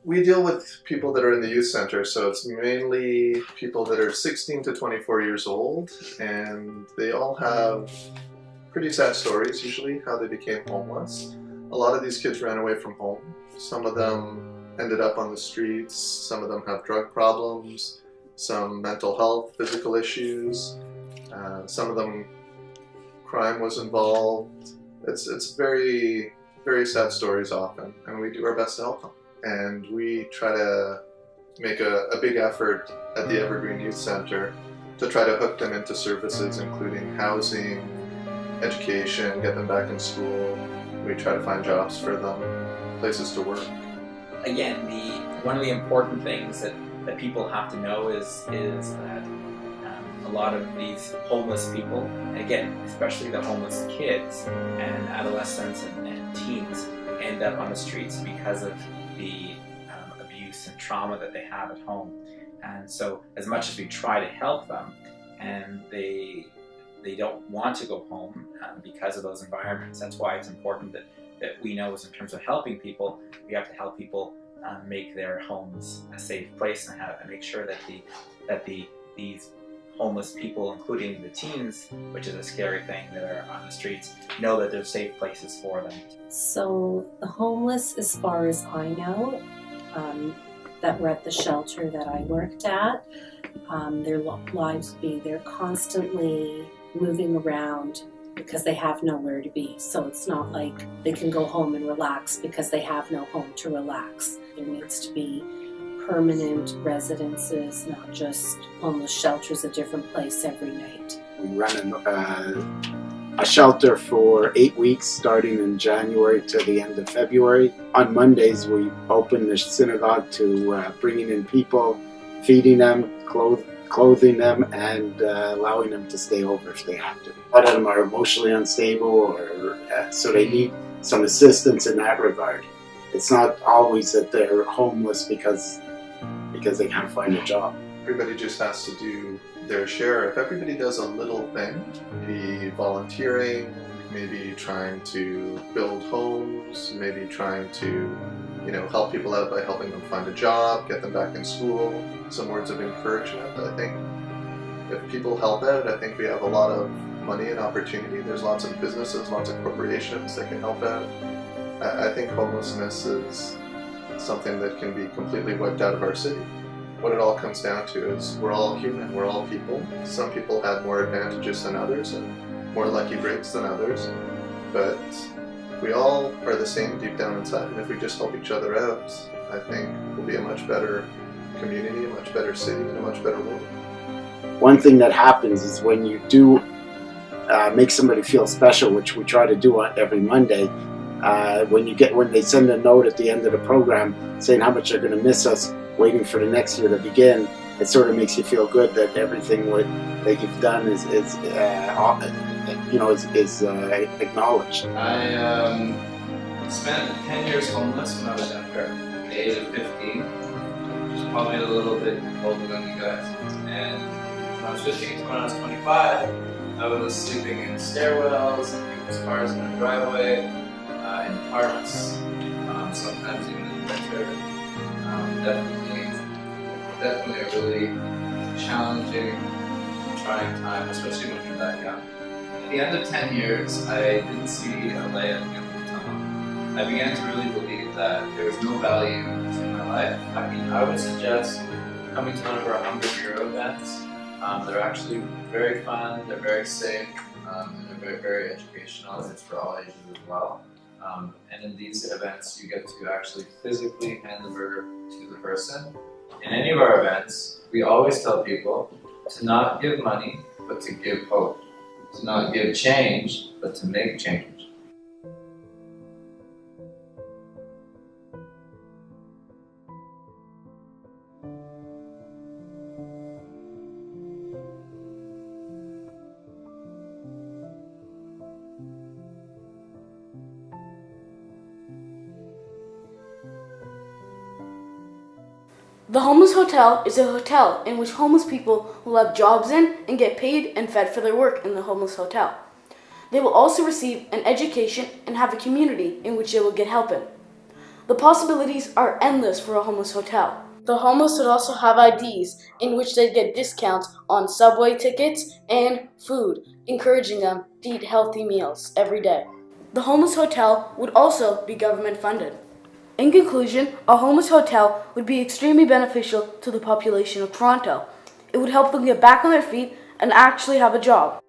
We deal with people that are in the youth center, so it's mainly people that are 16 to 24 years old, and they all have pretty sad stories usually, how they became homeless. A lot of these kids ran away from home. Some of them ended up on the streets, some of them have drug problems, some mental health, physical issues, some of them crime was involved. It's very, very sad stories often, and we do our best to help them. And we try to make a big effort at the Evergreen Youth Center to try to hook them into services including housing, education, get them back in school. We try to find jobs for them, places to work. Again, one of the important things that people have to know is that a lot of these homeless people, and again, especially the homeless kids and adolescents and teens, end up on the streets because of the abuse and trauma that they have at home. And so as much as we try to help them, and they don't want to go home because of those environments, that's why it's important that we know is in terms of helping people, we have to help people make their homes a safe place and make sure that these homeless people, including the teens, which is a scary thing that are on the streets, know that there's safe places for them. So the homeless, as far as I know, that were at the shelter that I worked at, their lives they're constantly moving around because they have nowhere to be. So it's not like they can go home and relax because they have no home to relax. There needs to be permanent residences, not just homeless shelters, a different place every night. We run a shelter for 8 weeks, starting in January to the end of February. On Mondays, we open the synagogue to bringing in people, feeding them, clothing them, and allowing them to stay over if they have to. A lot of them are emotionally unstable, or so they need some assistance in that regard. It's not always that they're homeless because they can't find a job. Everybody just has to do their share. If everybody does a little thing, maybe volunteering, maybe trying to build homes, maybe trying to help people out by helping them find a job, get them back in school, some words of encouragement. I think if people help out, I think we have a lot of money and opportunity. There's lots of businesses, lots of corporations that can help out. I think homelessness is something that can be completely wiped out of our city. What it all comes down to is we're all human, we're all people. Some people have more advantages than others and more lucky breaks than others, but we all are the same deep down inside, and if we just help each other out, I think we'll be a much better community, a much better city, and a much better world. One thing that happens is when you do make somebody feel special, which we try to do every Monday, when they send a note at the end of the program saying how much they're going to miss us, waiting for the next year to begin, it sort of makes you feel good that everything that you've done is acknowledged. I spent 10 years homeless when I was younger, at the age of 15, which is probably a little bit older than you guys. And when I was 15 to when I was 25, I was sleeping in stairwells, in people's cars in the driveway, in parks, sometimes even in the winter. Definitely a really challenging, trying time, especially when you're that young. At the end of 10 years, I didn't see a light at the end of the tunnel. I began to really believe that there was no value in my life. I mean, I would suggest coming to one of our 100-year events. They're actually very fun, they're very safe, and they're very, very educational. It's for all ages as well. And in these events, you get to actually physically hand the burger to the person. In any of our events, we always tell people to not give money, but to give hope. To not give change, but to make change. The Homeless Hotel is a hotel in which homeless people will have jobs in and get paid and fed for their work in the homeless hotel. They will also receive an education and have a community in which they will get help in. The possibilities are endless for a homeless hotel. The homeless would also have IDs in which they get discounts on subway tickets and food, encouraging them to eat healthy meals every day. The homeless hotel would also be government funded. In conclusion, a homeless hotel would be extremely beneficial to the population of Toronto. It would help them get back on their feet and actually have a job.